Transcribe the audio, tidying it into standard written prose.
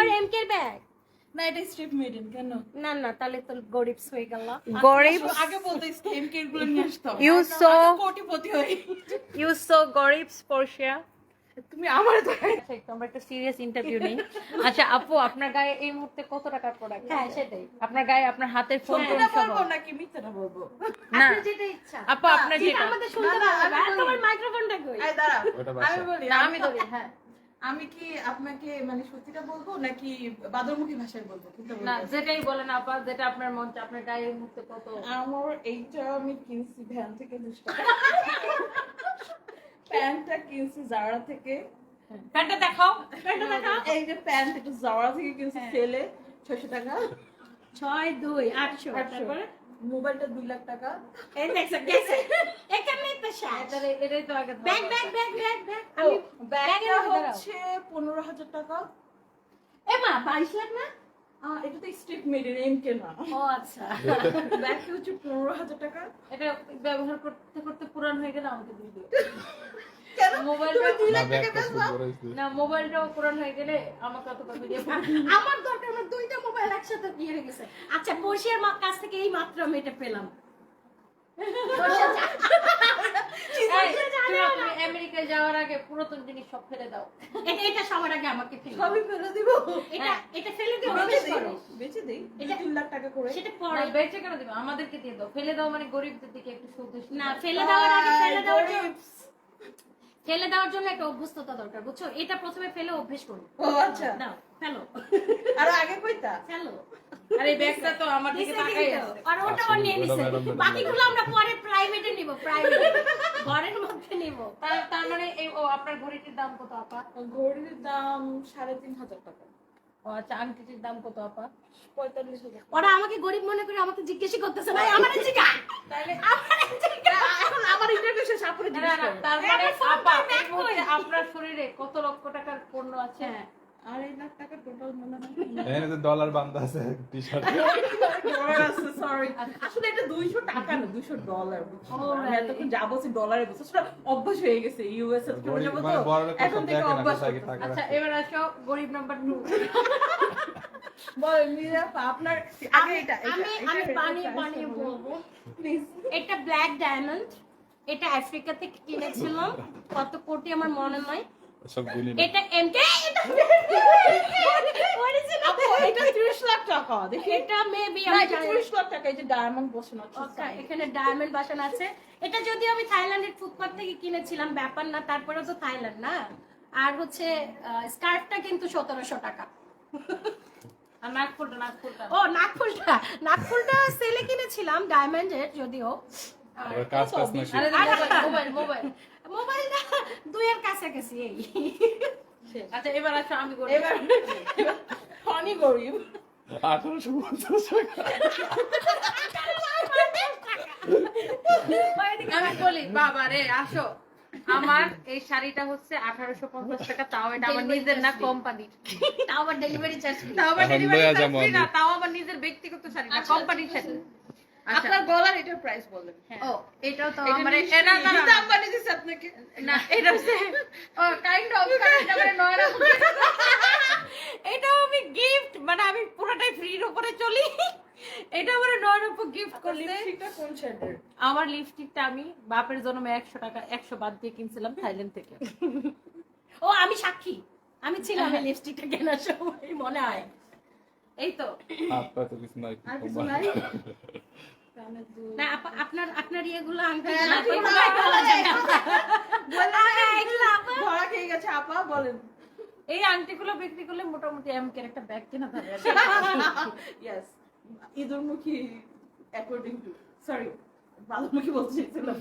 আবার এমকে এর ব্যাগ না এটা স্ট্রিপ মেডেন কেন না না তাহলে তো গরিবস হয়ে গেল গরিবস আগে বলতে এমকে গুলো নিয়ে আসতাম You so- কোটিপতি হই ইউ সো গরিবস পোরশিয়া। তুমি আমার আমরা একটা সিরিয়াস ইন্টারভিউ নেই। আচ্ছা আপু, আপনার গায়ে এই মুহূর্তে কত টাকার প্রোডাক্ট? হ্যাঁ সেটাই আপনার গায়ে আপনার হাতের ফোন সত্যিটা বলবো নাকি মিথ্যাটা বলবো না আপনার যেটা ইচ্ছা আপু, আপনার যেটা যেটা আমাদের শুনতে না, পারবে আমি আর তোমার মাইক্রোফোনটা কই এই দাঁড়া ওটা বাসা। আমি বলি না আমি ধরি। হ্যাঁ আমি কি আপনাকে মানে সত্যিটা বলবো নাকি বাদরমুখী ভাষায় বলবো কোনটা না, বলবো যেটাই বলেন আপা, যেটা আপনার মন চায়। আপনার গায়ে এই মুহূর্তে কত? আমার এইটা আমি কিনছি ভ্যান থেকে 200 টাকা প্যান্টটা কিনছি জারা থেকে প্যান্টটা দেখাও, প্যান্টটা দেখাও। এই যে প্যান্ট এটা জারা থেকে কিনছি সেলে 600 টাকা 62800 তারপরে মোবাইলটা 2 লাখ টাকা এই দেখছ গেছে এখানে তো শেষ এটাই তো আগে bag bag bag bag bag আমি ব্যাগটা হচ্ছে 15,000 টাকা এমা 22 লাখ না এটা তো স্ট্রিপ মেডেন এমকে না ও আচ্ছা ব্যাগটা হচ্ছে 15,000 টাকা এটা ব্যবহার করতে করতে পুরান হয়ে গেলে আমাকে দিয়ে দিও। কেন মোবাইলটা তুমি 2 না লাখ টাকা ব্যাগটা খুব বেচবা বড় হইছে। না, মোবাইলটাও পুরান হয়ে গেলে আমাকে অত টাকা দিয়ে আমার দরকার আমার দুইটা মোবাইল একসাথে দিয়ে গেছে আচ্ছা বসিয়ার কাছ থেকে এই মাত্র আমি এটা পেলাম বসিয়া তুমি আমেরিকায় যাওয়ার আগে পুরাতন জিনিস সব ফেলে দাও। এটা সবার আগে আমাকে ফেলে দাও। সবই ফেলে দিব এটা ফেলে দিয়ে বেচে প্রবেশ দেই করো বেচে দেই এটা 3 লাখ টাকা করে সেটা না, পরে বেচে কেন দিবে? আমাদেরকে দিয়ে দাও। ফেলে দাও মানে গরিবদের দিকে একটু সৌদেশ না ফেলে দেওয়ার আগে ফেলে দেওয়ার জন্য গরিব। ফেলে দেওয়ার জন্য একটা অভ্যস্ততা দরকার বুঝছো এটা প্রথমে ফেলে অভ্যেস করো ও আচ্ছা দাও ফেলো আর আগে কইতা ফেলো আরে ব্যাগটা তো আমার দিকে তাকাই আছে। আর ওটা ও নিয়ে নিছে ওটা ম্যাডাম বাকিগুলো আমরা পরে প্রাইভেটে নিব প্রাইভেটে ঘরের মধ্যে নিব তার মানে এই আপনার ঘড়িটির দাম কত আপা? ঘড়ির দাম 3,500 টাকা ও আচ্ছা, আংটিটির দাম কত আপা? 45,000 ওরা আমাকে গরিব মনে করে আমাকে জিজ্ঞেসই করতেছে ভাই আমারে জিজ্ঞা তাহলে আমারে জিজ্ঞা এখন আমার ইন্টারভিউ শেষ আপুরে না, জিজ্ঞেস না, করো তার মানে এখন ফোন আপা করে এই back মুহূর্তে কই? আপনার শরীরে কত লক্ষ টাকার পণ্য আছে? 2.5 লাখ টাকা টোটাল মনে হয় এখানে তো ডলার বান্ধা আছে টি-শার্ট। ডলার আছে সরি আসলে এটা 200 টাকা না 200 ডলার বুঝছো আমি এতক্ষণ যা বলছি ডলারে বলছি আসলে অভ্যাস হয়ে গেছে ইউএস এর চলে যাবো মানে তো বড় লোক এখন সব থেকে দেখে না, অভ্যাস কোথায় কি করতে থাকে। আচ্ছা এবার আসো গরিব নাম্বার 2। বল মিরা আপনার আগে এটা আমি বানিয়ে বানিয়ে বলবো প্লিজ এটা ব্ল্যাক ডায়মন্ড এটা আফ্রিকা থেকে কিনেছিলাম কত কোটি আমার মনে নাই সব গুলি না। এটা এমকে আপু এটা 30 লাখ টাকা দেখি এটা মেবি না আমি এটা জানি 30 লাখ টাকা এই যে ডায়মন্ড বসানো আছে Okay, এখানে ডায়মন্ড বাসন আছে এটা যদিও আমি থাইল্যান্ডের ফুটপাথ থেকে কিনেছিলাম ব্যাপার না তারপরে তো থাইল্যান্ড না আর হচ্ছে স্কার্ফটা কিন্তু 1700 টাকা আর নাগপুরটা ও নাগফুলটা সেলে কিনেছিলাম ডায়মন্ডের যদিও আবার কাজ কাজ না আরে কি? মোবাইল মোবাইলটা দুইয়ের কাছাকাছি এই আচ্ছা এবার আসো আমি গরিব। এবার ফনি গরিব 1850 টাকা। আমি বলি বাবা রে আসো, আমার এই শাড়িটা হচ্ছে 1850 টাকা, তাও এটা আমার নিজের না কোম্পানির। তাও আবার ডেলিভারি চার্জ তাও আবার এখন ডেলিভারি লইয়া চার্জ যাবো ফ্রি আমি। না, তাও আমার নিজের ব্যক্তিগত শাড়ি না, কোম্পানির শাড়ি। আচ্ছা আপনার গলার এটার প্রাইস বলেন ও এটাও তো এটা আমার নিশ্চয়ই না না নিতা না আম্বানি দিছে আপনাকে না এটা হচ্ছে ও কাইন্ড অফ এটা মানে নয়রা এটাও আমি গিফট মানে আমি পুরোটাই ফ্রির উপরে চলি। এটা আমার নয়রূপ গিফট করছে। লিপস্টিকটা কোন শেডের আমার লিপস্টিকটা আমি বাপের জন্মে 100 টাকা 100 বাদ দিয়ে কিনছিলাম থাইল্যান্ড থেকে। ও আমি সাক্ষী আমি ছিলাম এই লিপস্টিকটা কেনার সময় মনে হয় এই তো আপনার তো কিছু নাই। আর কিছু নাই না আপনার ইয়েগুলো আংটি হ্যাঁ, না, আংটি এগুলো নাই, বলা যাবে না। এগুলো ধরা খেয়ে গেছে আপা বলেন এই আংটিগুলো বিক্রি করলে মোটামুটি এমকে একটা ব্যাগ কেনা যাবে। ইয়েস ইঁদুরমুখী অ্যাকর্ডিং টু সরি ভালোমুখী বলতে চাইছিলাম